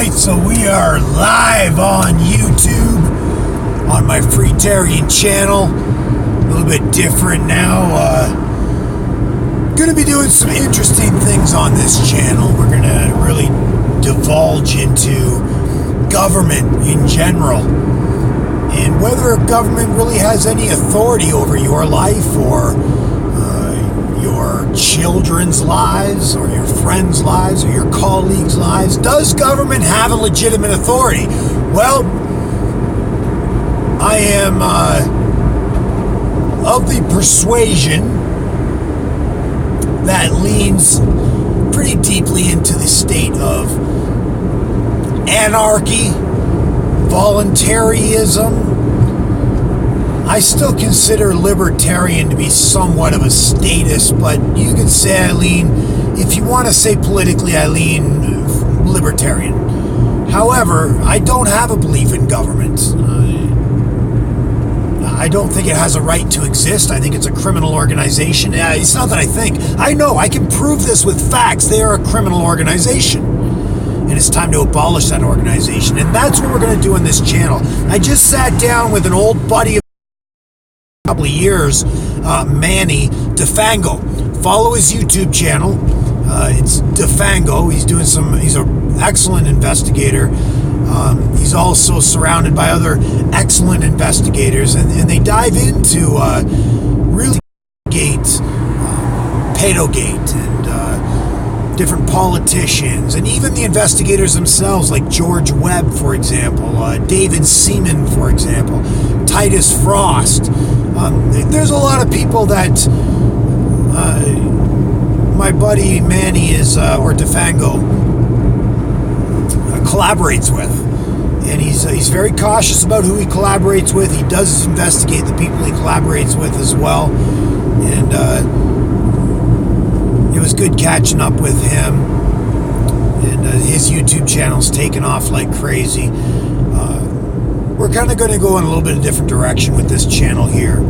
Alright, so we are live on YouTube on my Freetarian channel. A little bit different now. Gonna be doing some interesting things on this channel. We're gonna really divulge into government in general and whether government really has any authority over your life or your children's lives or your friends' lives or your colleagues' lives. Does government have a legitimate authority? Well, I am of the persuasion that leans pretty deeply into the state of anarchy, voluntarism. I still consider libertarian to be somewhat of a status, but you could say I lean, if you want to say politically, I lean libertarian. However, I don't have a belief in government. I don't think it has a right to exist. I think it's a criminal organization. It's not that I think. I know. I can prove this with facts. They are a criminal organization. And it's time to abolish that organization. And that's what we're going to do on this channel. I just sat down with an old buddy of couple of years, Manny DeFango. Follow his YouTube channel. It's DeFango. He's an excellent investigator. He's also surrounded by other excellent investigators, and they dive into really Pedogate, and different politicians, and even the investigators themselves, like George Webb, for example, David Seaman, for example, Titus Frost. There's a lot of people that my buddy Manny or DeFango collaborates with, and he's very cautious about who he collaborates with. He does investigate the people he collaborates with as well, and it was good catching up with him. And his YouTube channel's taken off like crazy. We're kind of going to go in a little bit of a different direction with this channel here.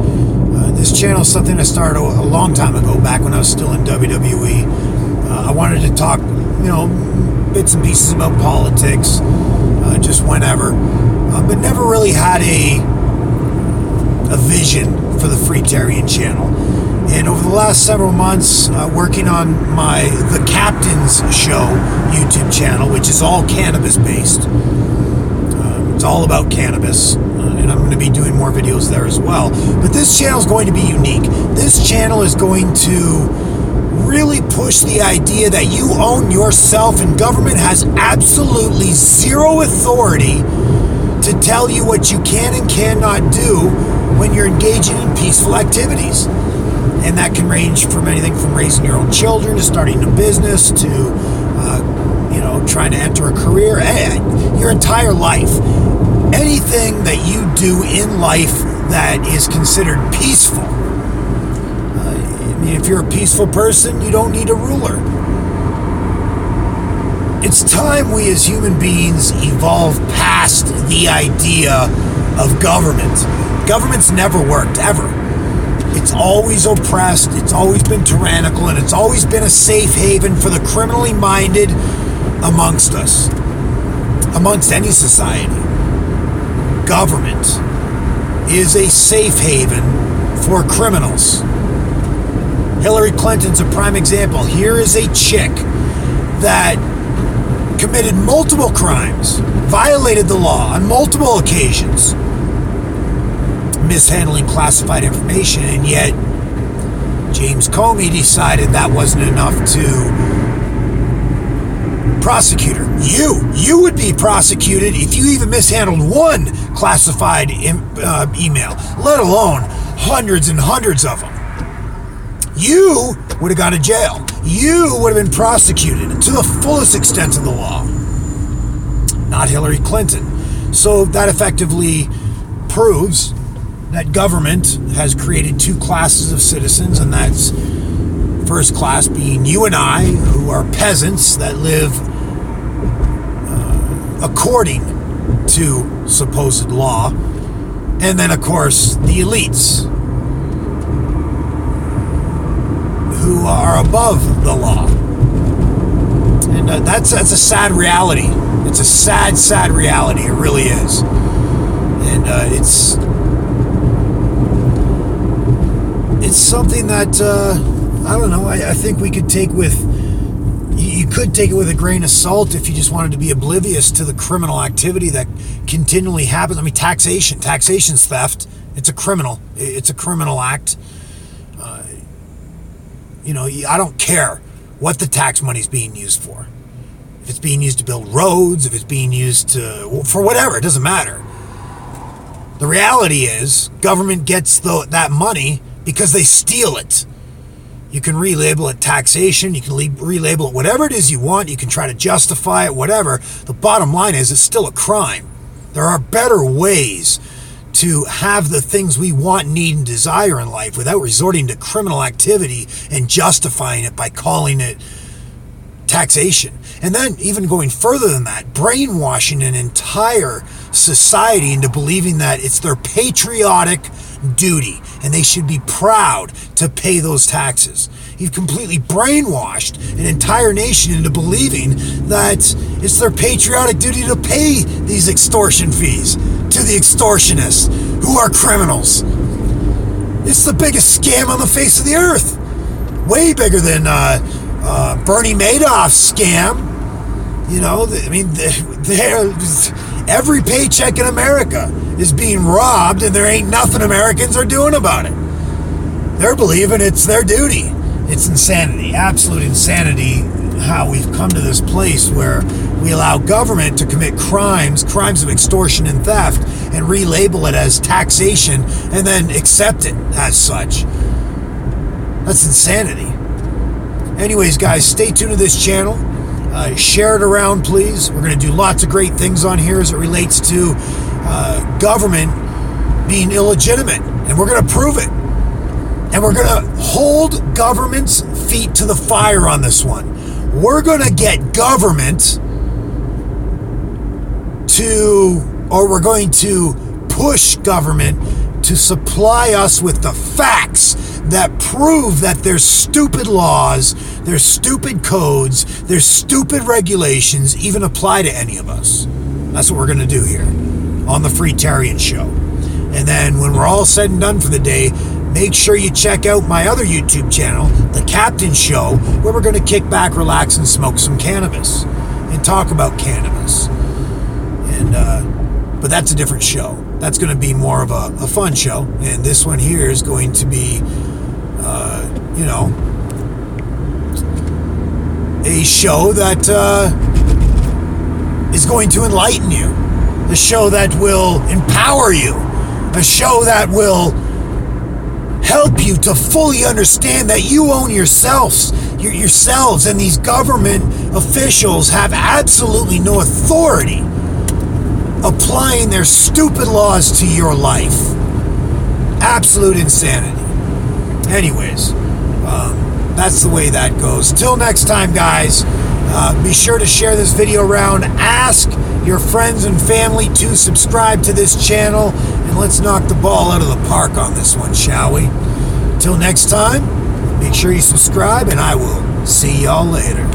This channel is something I started a long time ago, back when I was still in WWE. I wanted to talk, bits and pieces about politics, just whenever, but never really had a vision for the Freetarian channel. And over the last several months, working on The Captain's Show YouTube channel, which is all cannabis based. It's all about cannabis, and I'm going to be doing more videos there as well. But this channel is going to be unique. This channel is going to really push the idea that you own yourself and government has absolutely zero authority to tell you what you can and cannot do when you're engaging in peaceful activities. And that can range from anything from raising your own children to starting a business to trying to enter a career, your entire life. Anything that you do in life that is considered peaceful. If you're a peaceful person, you don't need a ruler. It's time we as human beings evolve past the idea of government. Government's never worked, ever. It's always oppressed, it's always been tyrannical, and it's always been a safe haven for the criminally minded amongst us, amongst any society. Government is a safe haven for criminals. Hillary Clinton's a prime example. Here is a chick that committed multiple crimes, violated the law on multiple occasions, mishandling classified information, and yet James Comey decided that wasn't enough to prosecute her. You would be prosecuted if you even mishandled one classified email, let alone hundreds and hundreds of them. You would have gone to jail. You would have been prosecuted to the fullest extent of the law. Not Hillary Clinton. So that effectively proves that government has created two classes of citizens, and that's first class being you and I, who are peasants that live according to supposed law, and then of course the elites who are above the law. And that's a sad reality. It's a sad reality. It really is. And it's something that I don't know. I think we could take with. You could take it with a grain of salt if you just wanted to be oblivious to the criminal activity that continually happens. I mean, taxation's theft. It's a criminal act. I don't care what the tax money's being used for. If it's being used to build roads, if it's being used for whatever, it doesn't matter. The reality is, government gets that money because they steal it. You can relabel it taxation, you can relabel it whatever it is you want, you can try to justify it, whatever. The bottom line is, it's still a crime. There are better ways to have the things we want, need, and desire in life without resorting to criminal activity and justifying it by calling it taxation. And then even going further than that, brainwashing an entire society into believing that it's their patriotic duty and they should be proud to pay those taxes. You've completely brainwashed an entire nation into believing that it's their patriotic duty to pay these extortion fees to the extortionists who are criminals. It's the biggest scam on the face of the earth. Way bigger than Bernie Madoff's scam. Every paycheck in America is being robbed, and there ain't nothing Americans are doing about it. They're believing it's their duty. It's insanity, absolute insanity, how we've come to this place where we allow government to commit crimes of extortion and theft, and relabel it as taxation, and then accept it as such. That's insanity. Anyways, guys, stay tuned to this channel. Share it around, please. We're going to do lots of great things on here as it relates to government being illegitimate, and we're going to prove it. And we're going to hold government's feet to the fire on this one. We're going to get government we're going to push government to supply us with the facts that prove that there's stupid laws, there's stupid codes, there's stupid regulations even apply to any of us. That's what we're going to do here on the Freetarian Show. And then when we're all said and done for the day, make sure you check out my other YouTube channel, The Captain Show, where we're going to kick back, relax, and smoke some cannabis and talk about cannabis. But that's a different show. That's going to be more of a fun show. And this one here is going to be, a show that is going to enlighten you. A show that will empower you. A show that will help you to fully understand that you own yourselves, and these government officials have absolutely no authority applying their stupid laws to your life. Absolute insanity. Anyways, that's the way that goes. Till next time, guys, be sure to share this video around. Ask your friends and family to subscribe to this channel, and let's knock the ball out of the park on this one, shall we? Till next time, make sure you subscribe, and I will see y'all later.